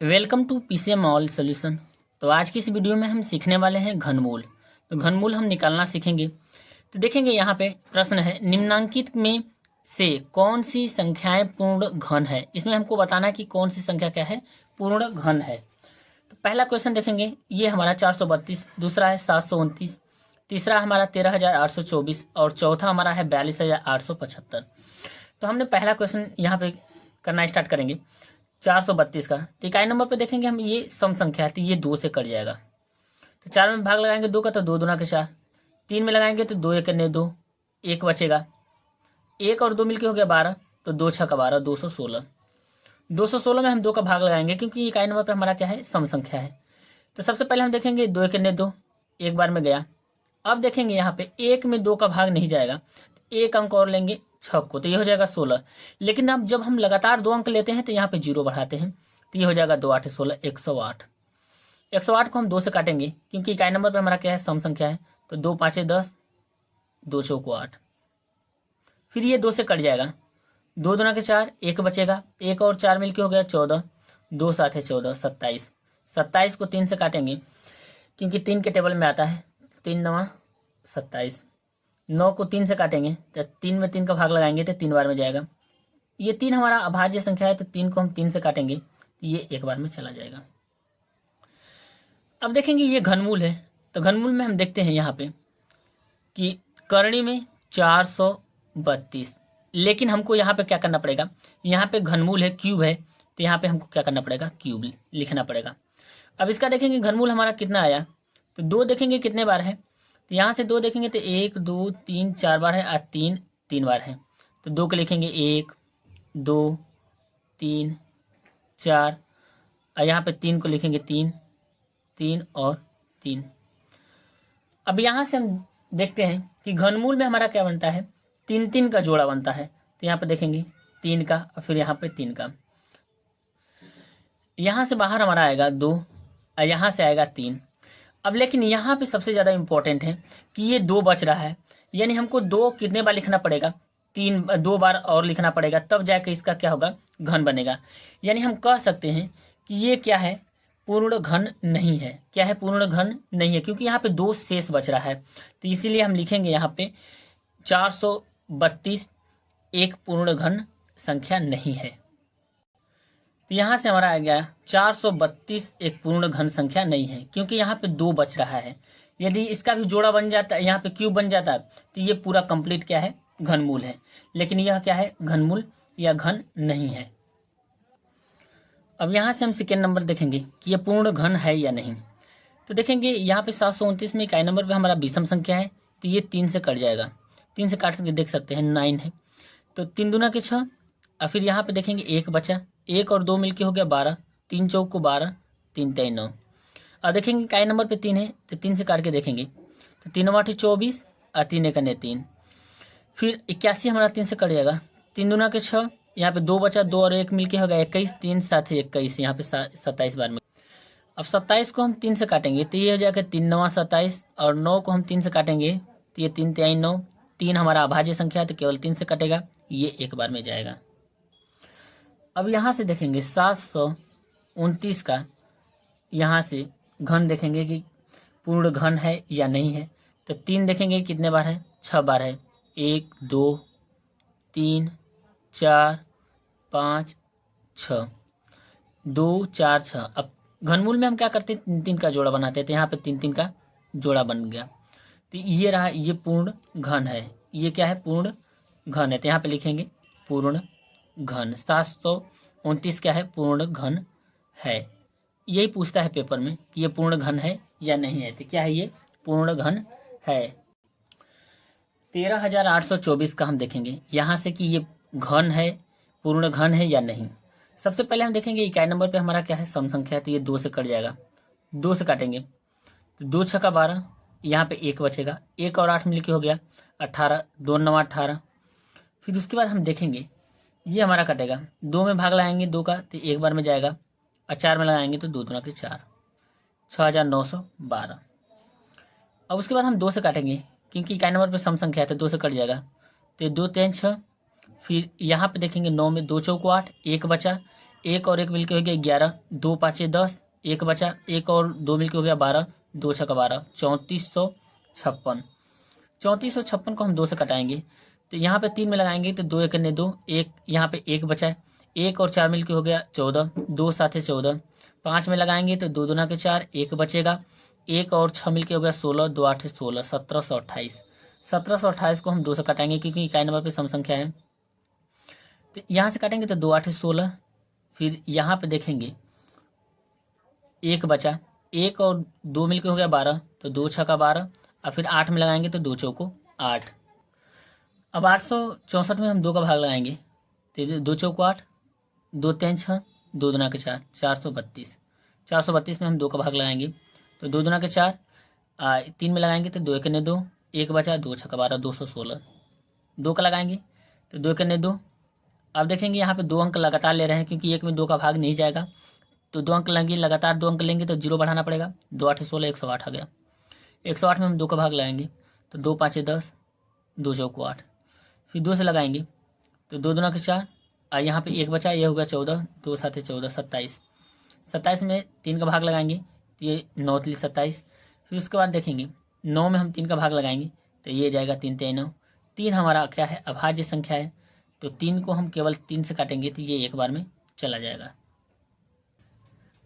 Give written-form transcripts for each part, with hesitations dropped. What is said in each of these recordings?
Welcome to PCM all solution. तो आज की इस वीडियो में हम सीखने वाले हैं घनमूल। तो घनमूल हम निकालना सीखेंगे। तो देखेंगे यहाँ पे प्रश्न है, निम्नांकित में से कौन सी संख्याएं पूर्ण घन है। इसमें हमको बताना है कि कौन सी संख्या क्या है, पूर्ण घन है। तो पहला क्वेश्चन देखेंगे, ये हमारा 432, दूसरा है 729, तीसरा हमारा 13,824 और चौथा हमारा है 42,875। तो हमने पहला क्वेश्चन यहाँ पे करना स्टार्ट करेंगे 432 का। तो इकाई नंबर पे देखेंगे हम, ये सम संख्या है तो ये 2 से कट जाएगा। तो 4 में भाग लगाएंगे 2 का तो 2 दूना के 4, 3 में लगाएंगे तो 2 एक 2, 1 बचेगा, 1 और 2 मिलके हो गया 12, तो 2 6 का 12, 216। 216 में हम 2 का भाग लगाएंगे क्योंकि इकाई नंबर पे हमारा क्या है, सम संख्या है। तो सबसे पहले हम देखेंगे 2 एक 2, एक बार में गया। अब देखेंगे यहाँ पे 1 में 2 का भाग नहीं जाएगा, एक अंक और लेंगे 6 को, तो ये हो जाएगा 16। लेकिन अब जब हम लगातार 2 अंक लेते हैं तो यहाँ पे 0 बढ़ाते हैं, तो ये हो जाएगा 2 8 16, 108। 108 को हम 2 से काटेंगे क्योंकि इकाई नंबर पे हमारा क्या है, सम संख्या है। तो 2 5 10, 2 चौको 8, फिर ये 2 से कट जाएगा, 2 दूना के 4, 1 बचेगा, 1 और 4 मिलके हो गया 14, 2 7 है 14, 27। 27 को 3 से काटेंगे क्योंकि 3 के टेबल में आता है, 3 9 27। 9 को 3 से काटेंगे तो 3 में 3 का भाग लगाएंगे तो 3 बार में जाएगा। ये 3 हमारा अभाज्य संख्या है तो 3 को हम 3 से काटेंगे तो ये एक बार में चला जाएगा। अब देखेंगे ये घनमूल है। तो घनमूल में हम देखते हैं यहाँ पे कि करणी में 432, लेकिन हमको यहाँ पे क्या करना पड़ेगा, यहाँ पे घनमूल है, क्यूब है, तो यहाँ पे हमको क्या करना पड़ेगा, क्यूब लिखना पड़ेगा। अब इसका देखेंगे घनमूल हमारा कितना आया, तो 2 देखेंगे कितने बार है, तो यहाँ से 2 देखेंगे तो 1 2 3 4 बार है और 3 3 बार है। तो 2 को लिखेंगे 1 2 3 4, और यहाँ पे 3 को लिखेंगे 3 3 और 3। अब यहाँ से हम देखते हैं कि घनमूल में हमारा क्या बनता है, 3 3 का जोड़ा बनता है। तो यहाँ पे देखेंगे 3 का और फिर यहाँ पे 3 का। यहाँ से बाहर हमारा आएगा 2 और यहाँ से आएगा 3। अब लेकिन यहाँ पे सबसे ज़्यादा इम्पोर्टेंट है कि ये 2 बच रहा है, यानी हमको 2 कितने बार लिखना पड़ेगा, 2 बार और लिखना पड़ेगा, तब जाके इसका क्या होगा, घन बनेगा। यानी हम कह सकते हैं कि ये क्या है, पूर्ण घन नहीं है। क्या है, पूर्ण घन नहीं है, क्योंकि यहाँ पे 2 शेष बच रहा है। तो इसीलिए हम लिखेंगे यहाँ पे 432 एक पूर्ण घन संख्या नहीं है। तो यहाँ से हमारा आ गया 432 एक पूर्ण घन संख्या नहीं है, क्योंकि यहाँ पे 2 बच रहा है। यदि इसका भी जोड़ा बन जाता है, यहाँ पे क्यूब बन जाता है, तो ये पूरा कंप्लीट क्या है, घनमूल है। लेकिन यह क्या है, घनमूल या घन नहीं है। अब यहाँ से हम सेकेंड नंबर देखेंगे कि यह पूर्ण घन है या नहीं। तो देखेंगे यहाँ पे 729 में इकाई नंबर पे हमारा विषम संख्या है, तो ये 3 से कट जाएगा। 3 से काट के देख सकते हैं 9 है, तो 3 दूना के 6, और फिर यहाँ पे देखेंगे 1 बचा, 1 और 2 मिलके हो गया 12, 3 चौक को 12, 3 3 9। अब देखेंगे इकाई नंबर पे 3 है तो 3 से काट के देखेंगे तो 3 8 24 और 3 1 3, फिर 81 हमारा 3 से कट जाएगा, 3 दूना के 6, यहाँ पे 2 बचा, 2 और 1 मिलके हो गया 21, 3 7 है 21, यहाँ पे 27 बार में। अब 27 को हम 3 से काटेंगे तो ये हो जाएगा 3 9 27, और 9 को हम 3 से काटेंगे तो ये 3 3 9, 3 हमारा अभाज्य संख्या है तो केवल 3 से कटेगा, ये एक बार में जाएगा। अब यहाँ से देखेंगे 729 का, यहाँ से घन देखेंगे कि पूर्ण घन है या नहीं है। तो 3 देखेंगे कितने बार है, 6 बार है, 1 2 3 4 5 6, 2 4 6। अब घनमूल में हम क्या करते हैं, 3 3 का जोड़ा बनाते हैं, तो यहाँ पे 3 3 का जोड़ा बन गया, तो ये रहा, ये पूर्ण घन है। ये क्या है, पूर्ण घन है, तो यहाँ पे लिखेंगे पूर्ण घन। 729 क्या है, पूर्ण घन है। यही पूछता है पेपर में कि ये पूर्ण घन है या नहीं है, तो क्या है, ये पूर्ण घन है। 13,824 का हम देखेंगे यहाँ से कि ये घन है, पूर्ण घन है या नहीं। सबसे पहले हम देखेंगे इकाई नंबर पे हमारा क्या है, सम संख्या है, तो ये 2 से कट जाएगा, 2 से काटेंगे तो 2 6 का 12, यहाँ पे 1 बचेगा, 1 और 8 मिलके हो गया 18, 2 9 18। फिर उसके बाद हम देखेंगे ये हमारा कटेगा, 2 में भाग लगाएंगे 2 का तो एक बार में जाएगा, और 4 में लगाएंगे तो 2 दूना के 4, 6,912। अब उसके बाद हम 2 से काटेंगे क्योंकि इकाई नंबर पे सम संख्या है तो 2 से कट जाएगा, तो 2 3 6। फिर यहाँ पे देखेंगे 9 में 2 चौको 8, 1 बचा, एक और एक मिलके हो गया 11, 2 5 10, एक बचा, एक और 2 मिलके हो गया 12, 2 6 12, 3456। 3456 को हम 2 से कटाएंगे तो यहाँ पे 3 में लगाएंगे तो 2 1 2, एक यहाँ पे एक बचा है, एक और 4 मिलके हो गया 14, 2 7 14, 5 में लगाएंगे तो 2 दूना के 4, एक बचेगा, एक और 6 मिलके हो गया 16, 2 8 16, 1728। 1728 को हम 2 से काटेंगे क्योंकि इकाई नंबर पे सम संख्या है। तो यहाँ से काटेंगे तो 2 8 16, फिर यहाँ पे देखेंगे एक बचा, एक और 2 मिलके हो गया 12, तो 2 6 12, और फिर 8 में लगाएंगे तो 2 चौको 8। अब 864 में हम 2 का भाग लगाएंगे तो 2 चौको 8, 2 3 6, 2 दूना के 4, 432। 432 में हम 2 का भाग लगाएंगे तो 2 दूना के 4, 3 में लगाएंगे तो 2 1 2, एक बचा, 2 6 12, 216। 2 का लगाएंगे तो 2 1 2। अब देखेंगे यहाँ पे 2 अंक लगातार ले रहे हैं क्योंकि एक में 2 का भाग नहीं जाएगा, तो 2 अंक लेंगे, लगातार 2 अंक लेंगे तो 0 बढ़ाना पड़ेगा। 2 8 16, 108 आ गया। 108 में हम 2 का भाग लगाएंगे तो 2 5 10, 2 चौको 8, फिर 2 से लगाएंगे तो 2 दूना के 4, और यहाँ पे एक बचा, ये हो गया 14, 2 7 14, 27। 27 में 3 का भाग लगाएंगे तो ये 9 3 27। फिर उसके बाद देखेंगे 9 में हम 3 का भाग लगाएंगे तो ये जाएगा 3 3 9। 3 हमारा क्या है, अभाज्य संख्या है, तो 3 को हम केवल 3 से काटेंगे तो ये एक बार में चला जाएगा।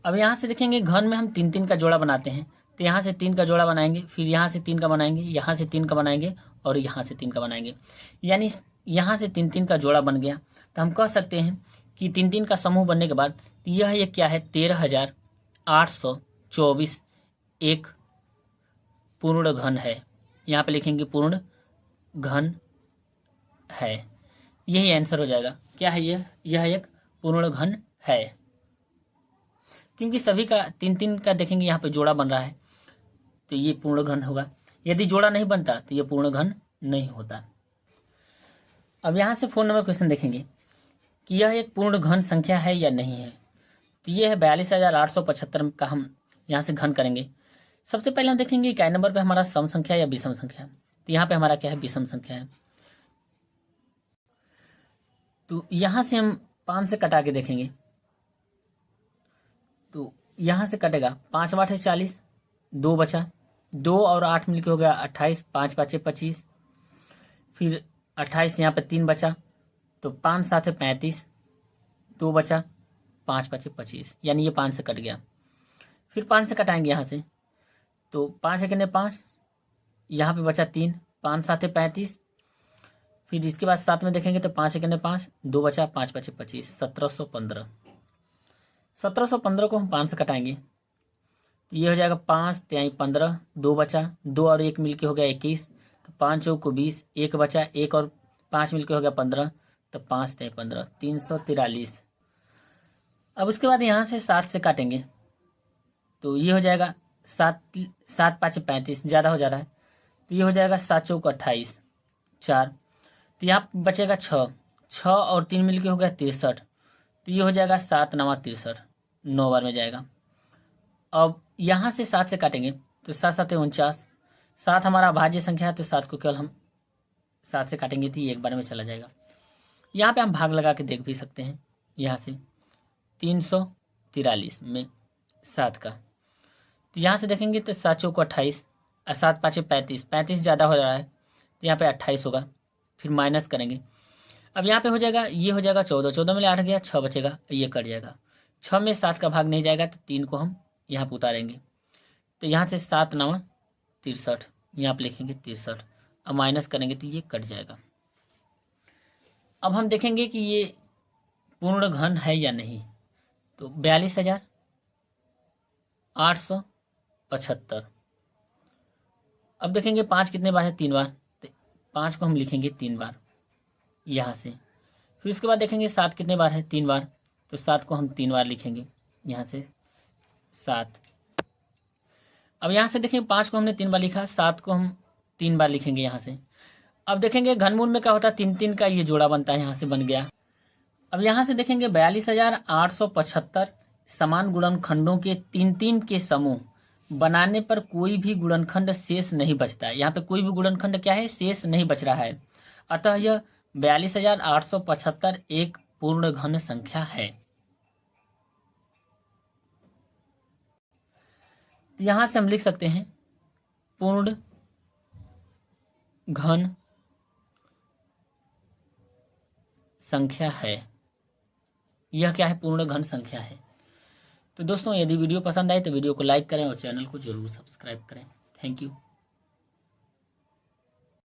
अब यहाँ से देखेंगे घन में हम 3 3 का जोड़ा बनाते हैं, तो यहाँ से 3 का जोड़ा बनाएंगे, फिर यहाँ से 3 का बनाएंगे, यहाँ से 3 का बनाएंगे और यहाँ से 3 का बनाएंगे, यानी यहाँ से 3 3 का जोड़ा बन गया। तो हम कह सकते हैं कि 3 3 का समूह बनने के बाद यह एक क्या है, 13,824 एक पूर्ण घन है। यहाँ पे लिखेंगे पूर्ण घन है, यही आंसर हो जाएगा। क्या है यह एक पूर्ण घन है, क्योंकि सभी का 3 3 का देखेंगे यहाँ पे जोड़ा बन रहा है तो ये पूर्ण घन होगा। यदि जोड़ा नहीं बनता तो ये पूर्ण घन नहीं होता। अब यहाँ से 4 नंबर क्वेश्चन देखेंगे कि यह एक पूर्ण घन संख्या है या नहीं है। तो ये है 42,875 का हम यहाँ से घन करेंगे। सबसे पहले हम देखेंगे इकाई नंबर पे हमारा सम संख्या या विषम संख्या। तो यहाँ पे हमारा क्या है, विषम संख्या है। तो यहाँ से हम 5 से कटा के देखेंगे तो यहाँ से कटेगा 5 8 40, 2 बचा, 2 और 8 मिलके हो गया 28, 5 5 25, फिर 28 यहाँ पे 3 बचा तो 5 7 35, 2 बचा, 5 5 25, यानी ये 5 से कट गया। फिर 5 से कटाएंगे यहाँ से तो 5 1 5, यहाँ पे बचा 3, 5 7 35, फिर इसके बाद 7 में देखेंगे तो 5 1 5, 2 बचा, 5 5 25, 1715। 1715 को हम 5 से कटाएंगे तो ये हो जाएगा 5 3 15, 2 बचा, 2 और 1 मिलके हो गया 21, तो 5 चौको 20, एक बचा, एक और 5 मिलके हो गया 15, तो 5 3 15, 343। अब उसके बाद यहाँ से 7 से काटेंगे तो ये हो जाएगा 7 7 5 35, ज़्यादा हो जा रहा है तो ये हो जाएगा 7 चौको 28, 4, तो यहाँ बचेगा 6 और 3 मिलके हो गया 63, तो ये हो जाएगा 7 9 63, 9 बार में जाएगा। अब यहाँ से 7 से काटेंगे तो 7 7 49, 7 हमारा भाज्य संख्या है तो 7 को केवल हम 7 से काटेंगे तो ये एक बार में चला जाएगा। यहाँ पे हम भाग लगा के देख भी सकते हैं, यहाँ से 343 में 7 का, तो यहाँ से देखेंगे तो 7 चौको 28 और 7 5 35, 35 ज़्यादा हो रहा है तो यहाँ पे 28 होगा, फिर माइनस करेंगे। अब यहाँ पे हो जाएगा, ये हो जाएगा 14, 14 में 8 गया, 6 बचेगा, ये कट जाएगा। 6 में 7 का भाग नहीं जाएगा तो 3 को हम यहाँ पे उतारेंगे तो यहाँ से 7 9 63, यहाँ पे लिखेंगे 63, अब माइनस करेंगे तो ये कट जाएगा। अब हम देखेंगे कि ये पूर्ण घन है या नहीं। तो 42,875। अब देखेंगे 5 कितने बार है, 3 बार, तो 5 को हम लिखेंगे 3 बार यहाँ से। फिर उसके बाद देखेंगे 7 कितने बार है, 3 बार, तो 7 को हम 3 बार लिखेंगे यहाँ से 7। अब यहाँ से देखेंगे 5 को हमने 3 बार लिखा, 7 को हम 3 बार लिखेंगे यहाँ से। अब देखेंगे घनमूल में क्या होता है, 3 3 का ये जोड़ा बनता है, यहाँ से बन गया। अब यहाँ से देखेंगे 42,875 समान गुणनखंडों के 3 3 के समूह बनाने पर कोई भी गुणनखंड शेष नहीं बचता है। यहाँ पे कोई भी गुणनखंड क्या है, शेष नहीं बच रहा है, अतः यह 42,875 एक पूर्ण घन संख्या है। तो यहां से हम लिख सकते हैं पूर्ण घन संख्या है। यह क्या है? पूर्ण घन संख्या है। तो दोस्तों, यदि वीडियो पसंद आए तो वीडियो को लाइक करें और चैनल को जरूर सब्सक्राइब करें। Thank you.